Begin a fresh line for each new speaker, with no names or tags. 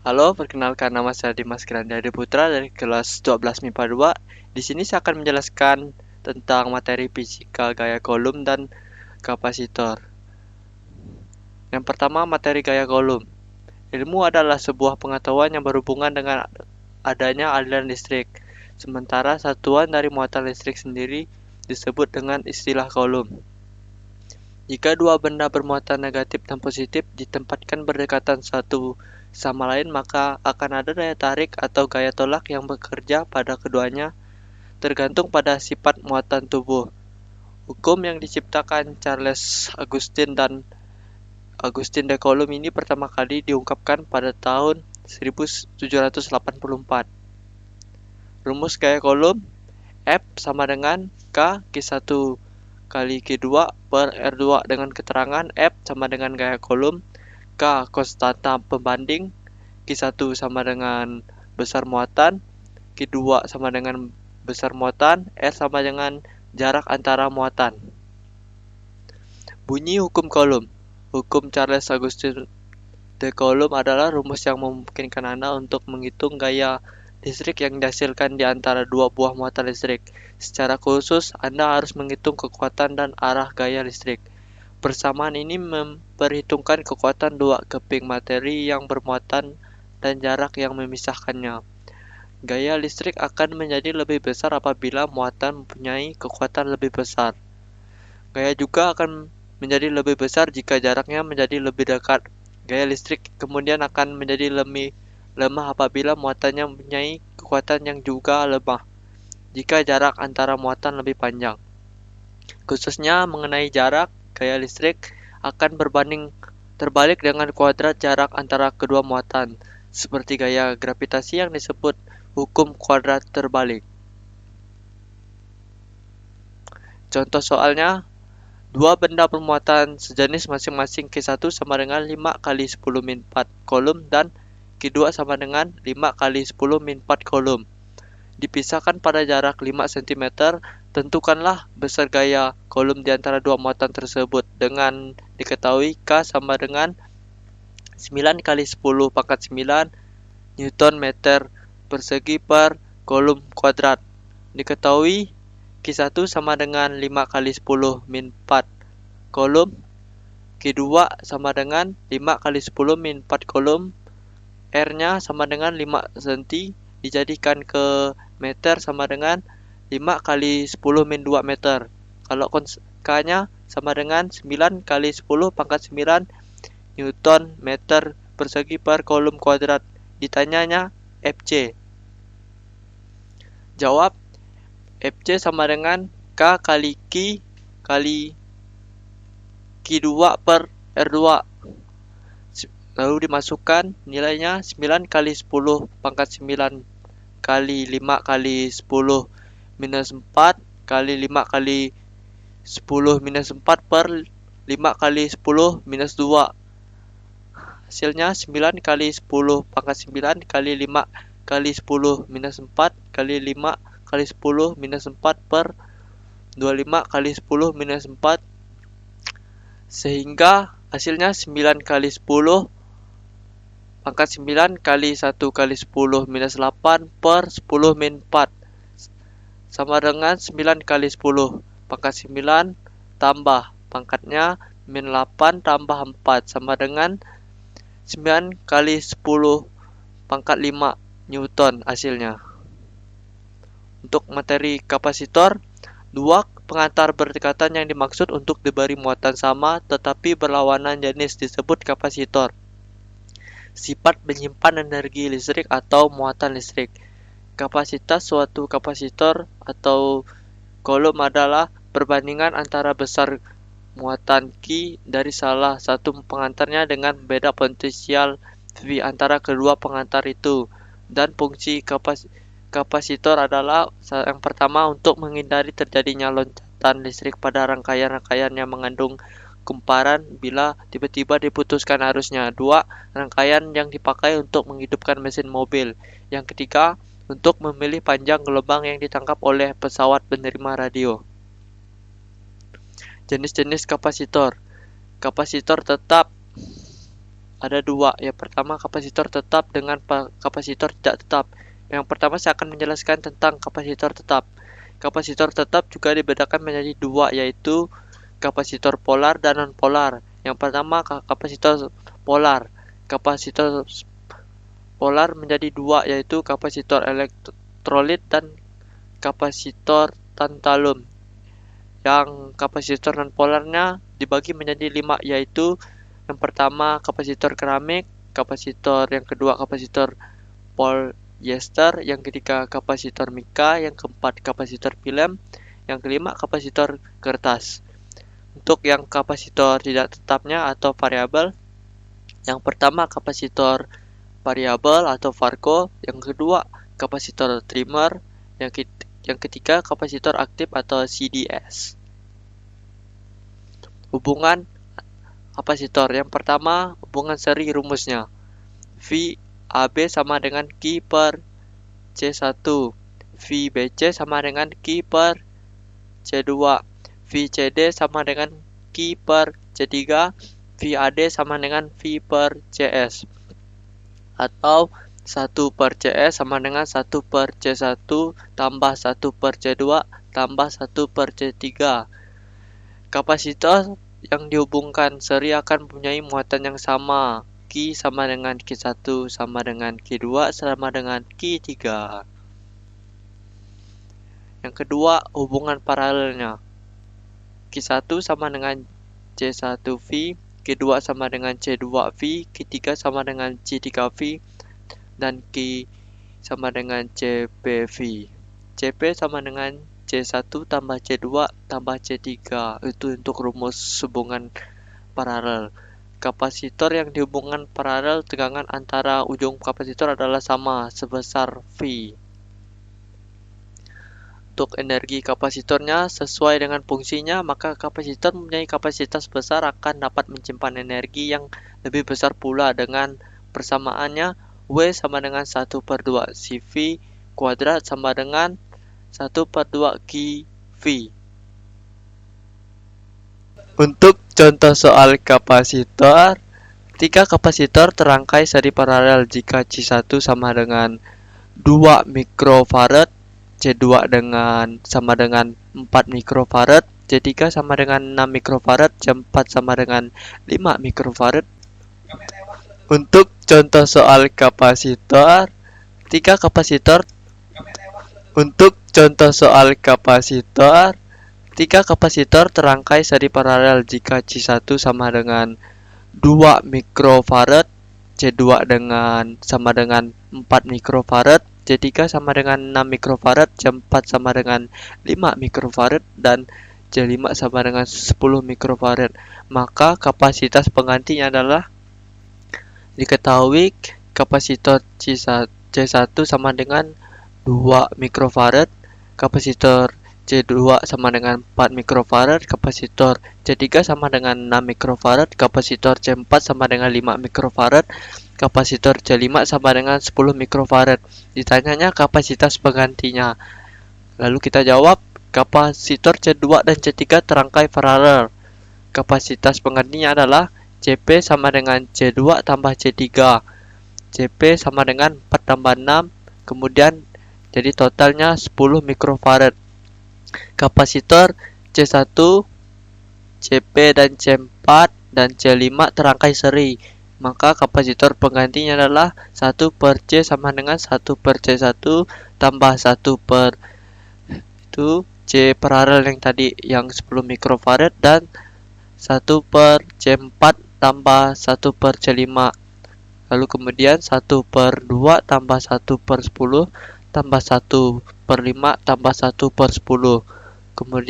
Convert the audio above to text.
Halo, perkenalkan nama saya Dimas Grandadi Putra dari kelas 12 MIPA 2. Di sini saya akan menjelaskan tentang materi fisika gaya kolom dan kapasitor. Yang pertama, materi gaya kolom. Ilmu adalah sebuah pengetahuan yang berhubungan dengan adanya aliran listrik. Sementara satuan dari muatan listrik sendiri disebut dengan istilah kolom. Jika dua benda bermuatan negatif dan positif ditempatkan berdekatan satu sama lain, maka akan ada daya tarik atau gaya tolak yang bekerja pada keduanya, tergantung pada sifat muatan tubuh. Hukum yang diciptakan Charles Augustin de Coulomb ini pertama kali diungkapkan pada tahun 1784. Rumus gaya Coulomb: F sama dengan Q1 kali Q2 per R2 dengan keterangan F sama dengan gaya Coulomb, K konstanta pembanding, Q1 sama dengan besar muatan, Q2 sama dengan besar muatan, R sama dengan jarak antara muatan. Bunyi hukum Coulomb. Hukum Charles Augustin de Coulomb adalah rumus yang memungkinkan Anda untuk menghitung gaya listrik yang dihasilkan di antara dua buah muatan listrik. Secara khusus, Anda harus menghitung kekuatan dan arah gaya listrik. Persamaan ini memperhitungkan kekuatan dua keping materi yang bermuatan dan jarak yang memisahkannya. Gaya listrik akan menjadi lebih besar apabila muatan mempunyai kekuatan lebih besar. Gaya juga akan menjadi lebih besar jika jaraknya menjadi lebih dekat. Gaya listrik kemudian akan menjadi lebih lemah apabila muatannya mempunyai kekuatan yang juga lemah jika jarak antara muatan lebih panjang. Khususnya mengenai jarak, gaya listrik akan berbanding terbalik dengan kuadrat jarak antara kedua muatan, seperti gaya gravitasi yang disebut hukum kuadrat terbalik. Contoh soalnya, dua benda bermuatan sejenis masing-masing Q1 sama dengan 5 kali 10 min 4 kolom dan Q2 sama dengan 5 kali 10 min 4 kolom. Dipisahkan pada jarak 5 cm, tentukanlah besar gaya kolom di antara dua muatan tersebut dengan diketahui K sama dengan 9 kali 10 pangkat 9 Newton meter persegi per kolom kuadrat. Diketahui Q1 sama dengan 5 kali 10 min 4 kolom, Q2 sama dengan 5 kali 10 min 4 kolom, R-nya sama dengan 5 cm, dijadikan ke meter sama dengan 5 kali 10 min 2 meter. Kalau K-nya sama dengan 9 kali 10 pangkat 9 Newton meter persegi per kolom kuadrat. Ditanyanya FC. Jawab, FC sama dengan K kali Q kali Q2 per R2. Lalu dimasukkan nilainya 9 kali 10 pangkat 9 kali 5 kali 10 minus 4 kali 5 kali 10 minus 4 per 5 kali 10 minus 2. Hasilnya 9 kali 10 pangkat 9 kali 5 kali 10 minus 4 kali 5 kali 10 minus 4 per 25 kali 10 minus 4, sehingga hasilnya 9 kali 10 pangkat 9 kali 1 kali 10 minus 8 per 10 min 4 sama dengan 9 kali 10 pangkat 9 tambah pangkatnya min 8 tambah 4 sama dengan 9 kali 10 pangkat 5 Newton hasilnya. Untuk materi kapasitor, dua pengantar berdekatan yang dimaksud untuk diberi muatan sama tetapi berlawanan jenis disebut kapasitor. Sifat menyimpan energi listrik atau muatan listrik. Kapasitas suatu kapasitor atau kolom adalah perbandingan antara besar muatan Q dari salah satu pengantarnya dengan beda potensial V antara kedua pengantar itu. Dan fungsi kapasitor adalah yang pertama untuk menghindari terjadinya loncatan listrik pada rangkaian-rangkaian yang mengandung kumparan bila tiba-tiba diputuskan arusnya. Dua, rangkaian yang dipakai untuk menghidupkan mesin mobil. Yang ketiga, untuk memilih panjang gelombang yang ditangkap oleh pesawat penerima radio. Jenis-jenis kapasitor. Kapasitor tetap. ada dua. Yang pertama kapasitor tetap dengan kapasitor tidak tetap. Yang pertama saya akan menjelaskan tentang kapasitor tetap. Kapasitor tetap juga dibedakan menjadi dua, yaitu kapasitor polar dan non-polar. Yang pertama kapasitor polar. Kapasitor polar menjadi dua, yaitu kapasitor elektrolit dan kapasitor tantalum. Yang kapasitor non-polarnya dibagi menjadi 5, yaitu yang pertama kapasitor keramik, kapasitor yang kedua kapasitor polyester, yang ketiga kapasitor mika, yang keempat kapasitor film, yang kelima kapasitor kertas. Untuk yang kapasitor tidak tetapnya atau variabel, yang pertama kapasitor variabel atau Farco, yang kedua kapasitor trimmer, yang ketiga kapasitor aktif atau CDS. Hubungan kapasitor yang pertama, hubungan seri rumusnya V AB sama dengan Q per C1, V BC sama dengan Q per C2, V CD sama dengan Q per C3, V AD sama dengan V per CS, atau 1 per CS sama dengan 1 per C1 tambah 1 per C2 tambah 1 per C3. Kapasitor yang dihubungkan seri akan mempunyai muatan yang sama. Q sama dengan Q1 sama dengan Q2 sama dengan Q3. Yang kedua, hubungan paralelnya. Q1 sama dengan C1V, Q2 sama dengan C2V, Q3 sama dengan C3V, dan Q sama dengan CPV. CP sama dengan C1 tambah C2 tambah C3. Itu untuk rumus hubungan paralel. Kapasitor yang dihubungkan paralel, tegangan antara ujung kapasitor adalah sama, sebesar V. Untuk energi kapasitornya sesuai dengan fungsinya, maka kapasitor mempunyai kapasitas besar akan dapat menyimpan energi yang lebih besar pula. Dengan persamaannya, W sama dengan 1 per 2 CV kuadrat sama dengan 1 per 2 QV. Untuk contoh soal kapasitor, 3 kapasitor terangkai seri paralel jika C1 sama dengan 2 mikrofarad, C2 sama dengan 4 mikrofarad, C3 sama dengan 6 mikrofarad, C4 sama dengan 5 mikrofarad. Untuk contoh soal kapasitor, 3 kapasitor terangkai seri paralel jika C1 sama dengan 2 mikrofarad, C2 sama dengan 4 mikrofarad, C3 sama dengan 6 mikrofarad, C4 sama dengan 5 mikrofarad, dan C5 sama dengan 10 mikrofarad. Maka kapasitas penggantinya adalah, diketahui kapasitor C1 sama dengan 2 mikrofarad, kapasitor C2 sama dengan 4 mikrofarad, kapasitor C3 sama dengan 6 mikrofarad, kapasitor C4 sama dengan 5 mikrofarad, kapasitor C5 sama dengan 10 mikrofarad. Ditanyanya kapasitas penggantinya. Lalu kita jawab, kapasitor C2 dan C3 terangkai paralel. Kapasitas penggantinya adalah CP sama dengan C2 tambah C3. CP sama dengan 4 tambah 6, kemudian jadi totalnya 10 mikrofarad. Kapasitor C1, CP dan C4 dan C5 terangkai seri. Maka kapasitor penggantinya adalah 1 per C sama dengan 1 per C1 tambah 1 per itu C paralel yang tadi yang 10 mikrofarad dan 1 per C4 tambah 1 per C5. Lalu kemudian 1 per 2 tambah 1 per 10 tambah 1 per 5 tambah 1 per 10. Kemudian